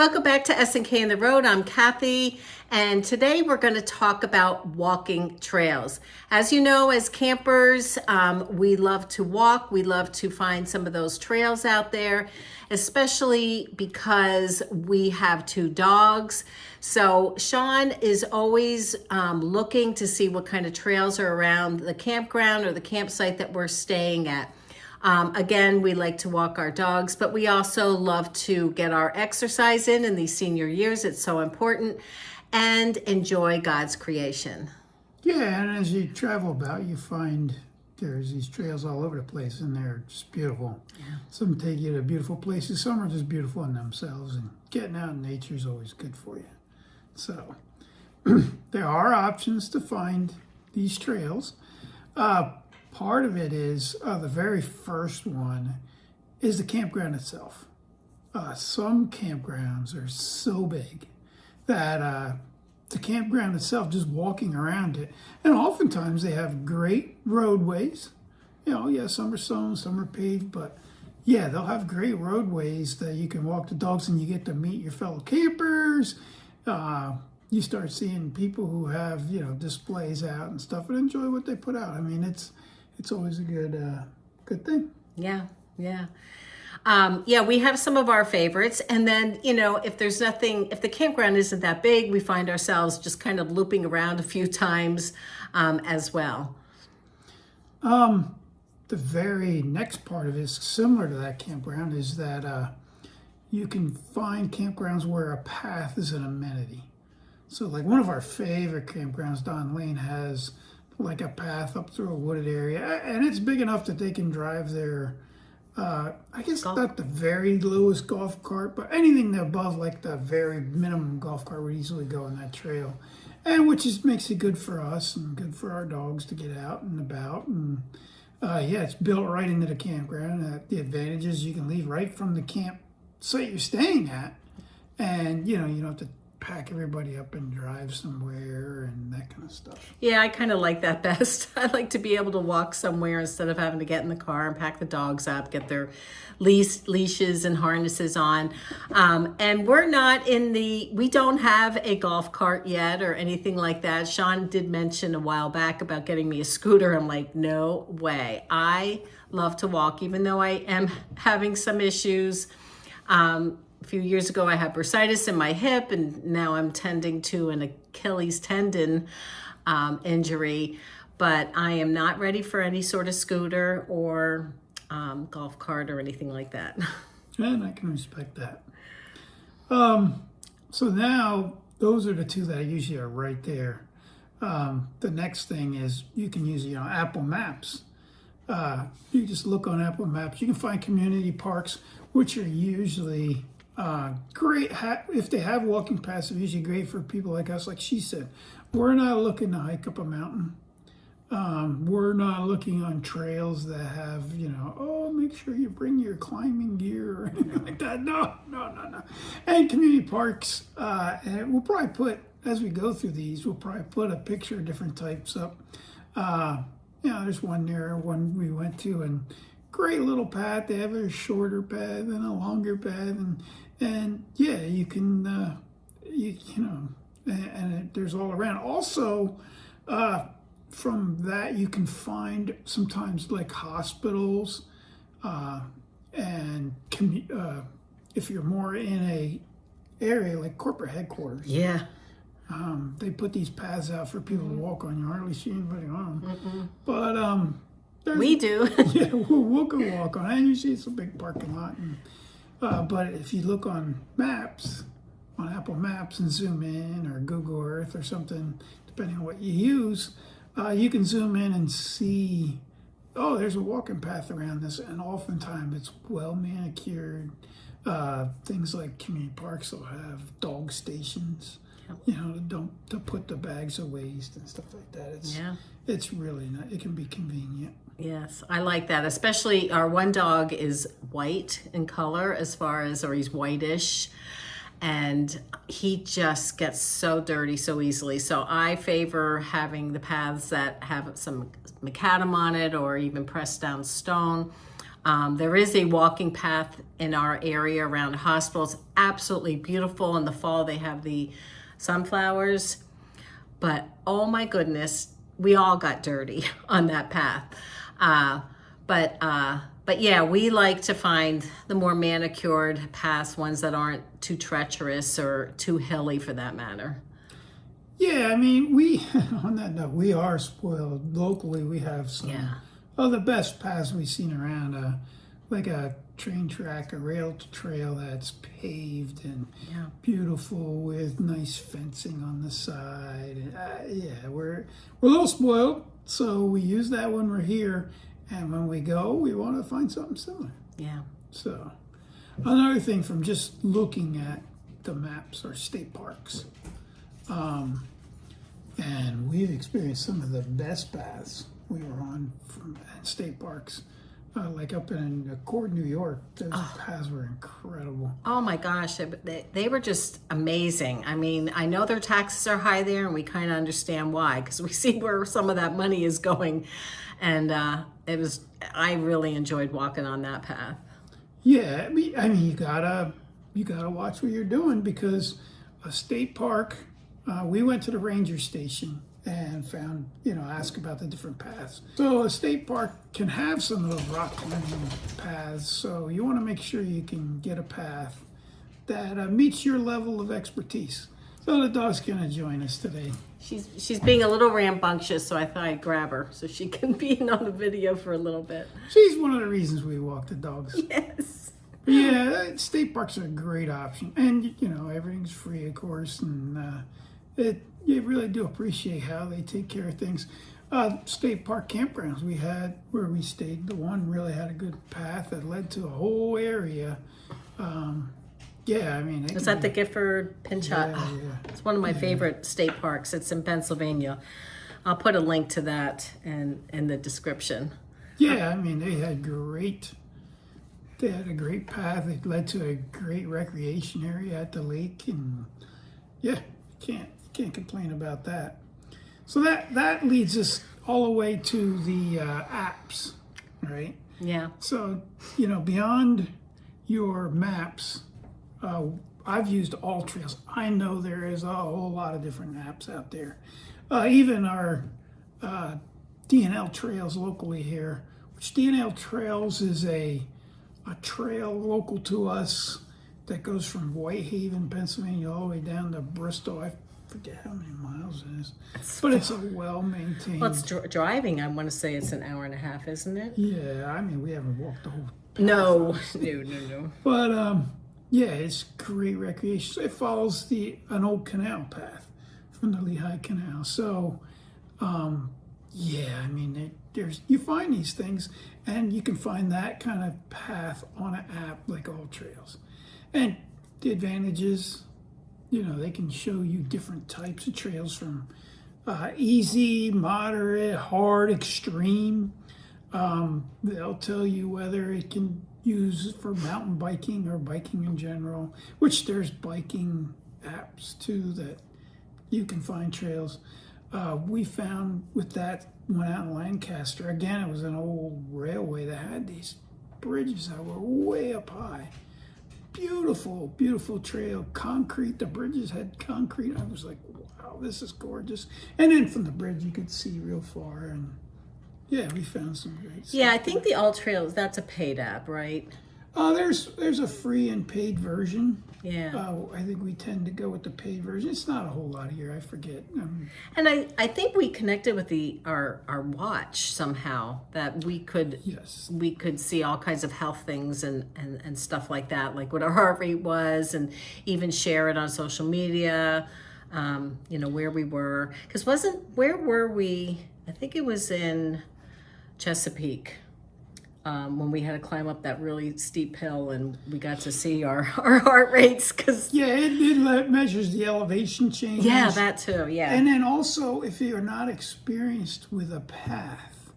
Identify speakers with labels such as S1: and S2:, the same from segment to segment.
S1: Welcome back to S&K in the Road. I'm Kathy, and today we're going to talk about walking trails. As you know, as campers, we love to walk. We love to find some of those trails out there, especially because we have two dogs. So Shawn is always looking to see what kind of trails are around the campground or the campsite that we're staying at. Again, we like to walk our dogs, but we also love to get our exercise in these senior years. It's so important, and enjoy God's creation.
S2: Yeah, and as you travel about, you find there's these trails all over the place, and they're just beautiful.
S1: Yeah.
S2: Some take you to beautiful places. Some are just beautiful in themselves, and getting out in nature is always good for you. So there are options to find these trails. Part of it is the very first one is the campground itself. Some campgrounds are so big that the campground itself, just walking around it, and oftentimes they have great roadways. You know, yeah, some are stone, some are paved, but yeah, they'll have great roadways that you can walk the dogs, and you get to meet your fellow campers. You start seeing people who have, you know, displays out and stuff, and enjoy what they put out. I mean, it's always a good thing.
S1: Yeah. We have some of our favorites. And then, you know, if the campground isn't that big, we find ourselves just kind of looping around a few times as well.
S2: The very next part of it is similar to that campground, is that you can find campgrounds where a path is an amenity. So like one of our favorite campgrounds, Don Lane, has like a path up through a wooded area, and it's big enough that they can drive their I guess not the very lowest golf cart, but anything above like the very minimum golf cart would easily go on that trail, and which makes it good for us and good for our dogs to get out and about. And it's built right into the campground. The advantage is you can leave right from the campsite you're staying at, and you don't have to pack everybody up and drive somewhere and that kind of stuff.
S1: Yeah, I kind of like that best. I like to be able to walk somewhere instead of having to get in the car and pack the dogs up, get their leashes and harnesses on. And we don't have a golf cart yet or anything like that. Shawn did mention a while back about getting me a scooter. I'm like, no way. I love to walk, even though I am having some issues. A few years ago, I had bursitis in my hip, and now I'm tending to an Achilles tendon injury. But I am not ready for any sort of scooter or golf cart or anything like that.
S2: And I can respect that. So now, those are the two that usually are right there. The next thing is you can use Apple Maps. You just look on Apple Maps. You can find community parks, which are usually great. If they have walking paths, they're usually great for people like us. Like she said, we're not looking to hike up a mountain. We're not looking on trails that have, make sure you bring your climbing gear or anything like that. No. And community parks, and we'll probably put, as we go through these, we'll probably put a picture of different types up. There's one we went to, and great little path. They have a shorter path and a longer path, and you can and there's all around. Also, from that you can find sometimes like hospitals, and if you're more in a area like corporate headquarters.
S1: Yeah.
S2: They put these paths out for people to walk on. You hardly see anybody on them. But
S1: we do.
S2: Yeah, we'll go walk on it. And you see it's a big parking lot. But if you look on maps, on Apple Maps, and zoom in, or Google Earth or something, depending on what you use, you can zoom in and see, there's a walking path around this. And oftentimes it's well manicured. Things like community parks will have dog stations. To put the bags of waste and stuff like that. It's really not. It can be convenient.
S1: Yes, I like that. Especially our one dog is white in color, or he's whitish, and he just gets so dirty so easily. So I favor having the paths that have some macadam on it, or even pressed down stone. There is a walking path in our area around the hospital. It's absolutely beautiful. In the fall, they have the sunflowers. But oh my goodness, we all got dirty on that path. But yeah, we like to find the more manicured paths, ones that aren't too treacherous or too hilly for that matter.
S2: Yeah, I mean, we, on that note, we are spoiled. Locally, we have some of the best paths we've seen around, like a train track, a rail trail that's paved and beautiful with nice fencing on the side. Yeah, we're a little spoiled, so we use that when we're here. And when we go, we want to find something similar.
S1: Yeah.
S2: So, another thing from just looking at the maps are state parks. And we've experienced some of the best paths we were on from state parks. Like up in Accord, New York, those paths were incredible.
S1: Oh my gosh, they were just amazing. I mean, I know their taxes are high there, and we kind of understand why, because we see where some of that money is going. And I really enjoyed walking on that path.
S2: Yeah, I mean, you gotta watch what you're doing, because a state park. We went to the ranger station and found, ask about the different paths. So a state park can have some of those rock climbing paths. So you want to make sure you can get a path that meets your level of expertise. So the dog's gonna join us today.
S1: She's being a little rambunctious, so I thought I'd grab her so she can be in on the video for a little bit.
S2: She's one of the reasons we walk the dogs.
S1: Yes.
S2: But yeah, state parks are a great option, and everything's free, of course, and you really do appreciate how they take care of things. State park campgrounds we had where we stayed, the one really had a good path that led to a whole area. Yeah, I mean,
S1: Was that the Gifford Pinchot?
S2: Yeah.
S1: It's one of my favorite state parks. It's in Pennsylvania. I'll put a link to that in the description.
S2: Yeah, I mean, they had a great path. It led to a great recreation area at the lake, and yeah, can't complain about that. So that leads us all the way to the apps, right?
S1: Yeah.
S2: So beyond your maps, I've used AllTrails. I know there is a whole lot of different apps out there. Even our D&L Trails locally here, which D&L Trails is a trail local to us that goes from Whitehaven, Pennsylvania, all the way down to Bristol. I forget how many miles it is, but it's a well-maintained.
S1: Well, it's driving. I want to say it's an hour and a half, isn't it?
S2: Yeah, I mean, we haven't walked the whole path.
S1: No.
S2: But yeah, it's great recreation. So it follows an old canal path from the Lehigh Canal. So, yeah, I mean, you find these things, and you can find that kind of path on an app like AllTrails. And the advantage is, they can show you different types of trails from easy, moderate, hard, extreme. They'll tell you whether it can use for mountain biking or biking in general, which there's biking apps too that you can find trails. We found with that one out in Lancaster, again, it was an old railway that had these bridges that were way up high. Beautiful, beautiful trail, concrete. The bridges had concrete. I was like, wow, this is gorgeous. And then from the bridge, you could see real far. And yeah, we found some great stuff.
S1: Yeah, I think the AllTrails, that's a paid app, right?
S2: There's a free and paid version.
S1: Yeah.
S2: I think we tend to go with the paid version. It's not a whole lot here. I forget.
S1: And I think we connected with our watch somehow, that we could see all kinds of health things and stuff like that, like what our heart rate was, and even share it on social media. Where we were, because where were we? I think it was in Chesapeake. When we had to climb up that really steep hill, and we got to see our heart rates.
S2: It measures the elevation change.
S1: Yeah, that too, yeah.
S2: And then also, if you're not experienced with a path,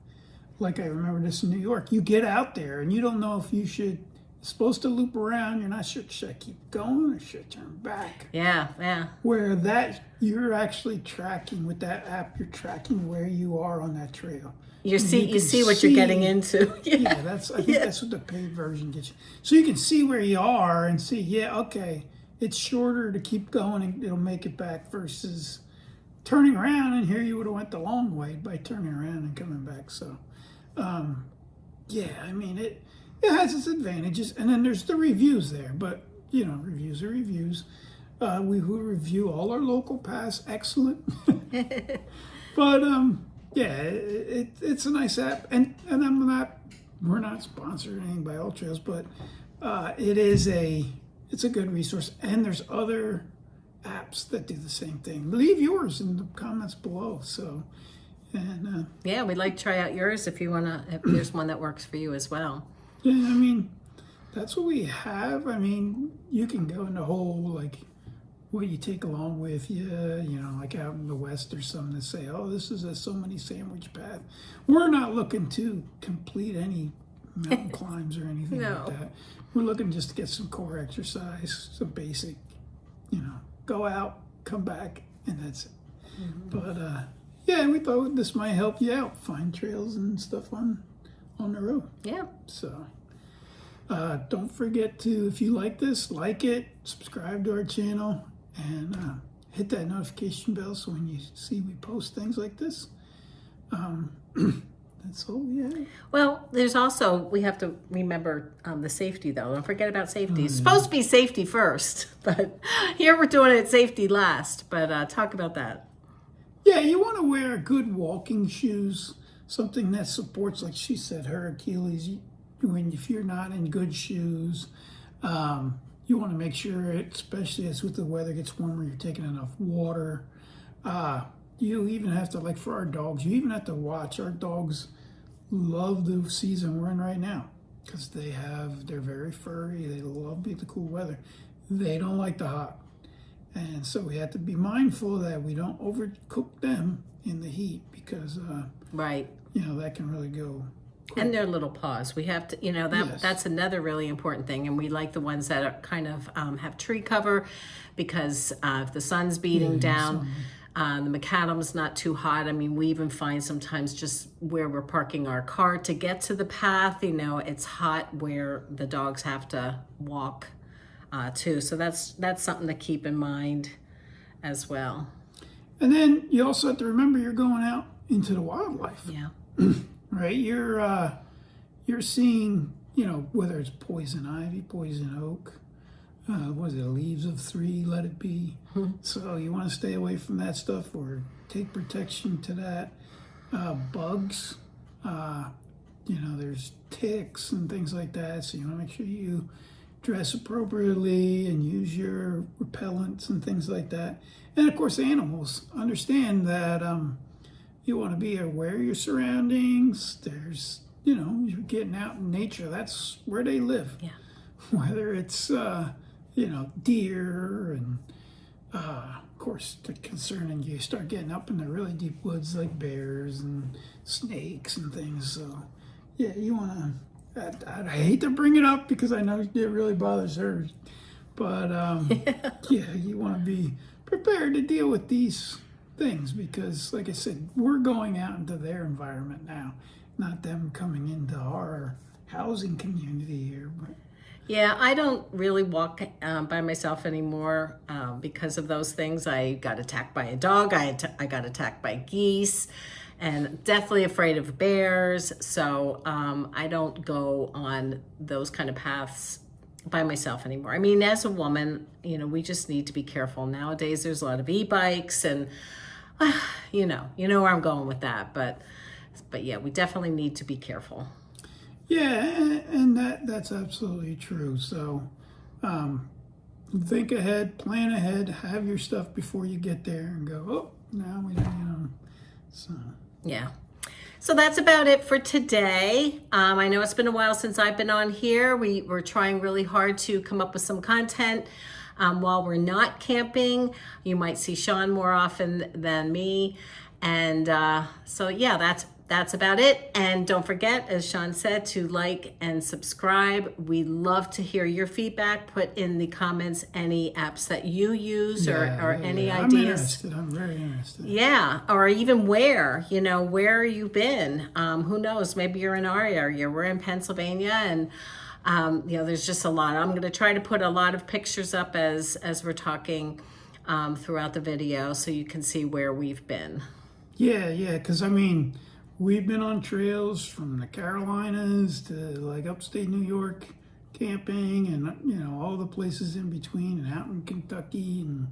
S2: like I remember this in New York, you get out there and you don't know if you should supposed to loop around. You're not sure, should I keep going or should I turn back?
S1: Yeah.
S2: Where that you're actually tracking with that app, you're tracking where you are on that trail.
S1: You
S2: can
S1: see what you're getting into.
S2: Yeah, I think that's what the paid version gets you. So you can see where you are and see, yeah, okay, it's shorter to keep going and it'll make it back versus turning around, and here you would have went the long way by turning around and coming back. So yeah, I mean it has its advantages, and then there's the reviews there, but reviews are reviews. We will review all our local pass, excellent. But yeah, it's a nice app, and we're not sponsored or anything by AllTrails, but it's a good resource, and there's other apps that do the same thing. Leave yours in the comments below. So, and
S1: yeah, we'd like to try out yours if there's one that works for you as well.
S2: yeah, I mean, that's what we have. I mean, you can go into whole like what you take along with you. Like out in the West, there's some that say, "Oh, this is a so many sandwich path." We're not looking to complete any mountain climbs or anything
S1: No.
S2: like that. We're looking just to get some core exercise, some basic, go out, come back, and that's it. But yeah, we thought this might help you out, find trails and stuff on the road.
S1: Yeah.
S2: So don't forget to, if you like this, like it, subscribe to our channel, and hit that notification bell so when you see we post things like this. That's all we have.
S1: Well, there's also, we have to remember the safety, though. Don't forget about safety. It's supposed to be safety first, but here we're doing it safety last. But talk about that.
S2: Yeah, you want to wear good walking shoes, something that supports, like she said, her Achilles. If you're not in good shoes, you want to make sure, especially as with the weather gets warmer, you're taking enough water. You even have to, like for our dogs, you even have to watch. Our dogs love the season we're in right now because they're very furry. They love the cool weather. They don't like the hot. And so we have to be mindful that we don't overcook them in the heat because,
S1: Right.
S2: That can really go quick.
S1: And their little paws. We have to,
S2: Yes.
S1: that's another really important thing. And we like the ones that are kind of have tree cover because if the sun's beating down, the macadam's not too hot. I mean, we even find sometimes just where we're parking our car to get to the path, it's hot where the dogs have to walk too. So that's something to keep in mind as well.
S2: And then you also have to remember you're going out into the wildlife.
S1: Yeah.
S2: Right? You're seeing, whether it's poison ivy, poison oak, leaves of 3, let it be. So you want to stay away from that stuff or take protection to that. Bugs, there's ticks and things like that. So you want to make sure you dress appropriately and use your repellents and things like that. And of course, animals, understand that you want to be aware of your surroundings. There's, you're getting out in nature. That's where they live.
S1: Yeah.
S2: Whether it's, deer and, of course, the concerning you start getting up in the really deep woods like bears and snakes and things. So, yeah, you want to, I hate to bring it up because I know it really bothers her. But, yeah, you want to be prepared to deal with these things because, like I said, we're going out into their environment now, not them coming into our housing community here. But
S1: Yeah, I don't really walk by myself anymore because of those things. I got attacked by a dog. I got attacked by geese, and definitely afraid of bears. So I don't go on those kind of paths by myself anymore. I mean, as a woman, we just need to be careful. Nowadays, there's a lot of e-bikes, and you know where I'm going with that. But yeah, we definitely need to be careful.
S2: yeah, and that's absolutely true. So think ahead, plan ahead, have your stuff before you get there and go, oh, now we don't, so.
S1: Yeah. So that's about it for today. I know it's been a while since I've been on here. We're trying really hard to come up with some content while we're not camping. You might see Shawn more often than me. And so, yeah, that's about it. And don't forget, as Shawn said, to like and subscribe. We love to hear your feedback. Put in the comments any apps that you use or any
S2: I'm
S1: ideas.
S2: interested. I'm very interested.
S1: Yeah, or even where you've been. Who knows? Maybe you're in our area. We're in Pennsylvania, and there's just a lot. I'm going to try to put a lot of pictures up as we're talking throughout the video, so you can see where we've been.
S2: Yeah, because I mean, we've been on trails from the Carolinas to like upstate New York, camping, and all the places in between, and out in Kentucky, and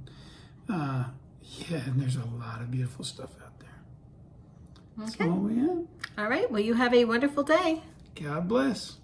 S2: and there's a lot of beautiful stuff out there.
S1: Okay.
S2: That's all we have.
S1: All right. Well, you have a wonderful day.
S2: God bless.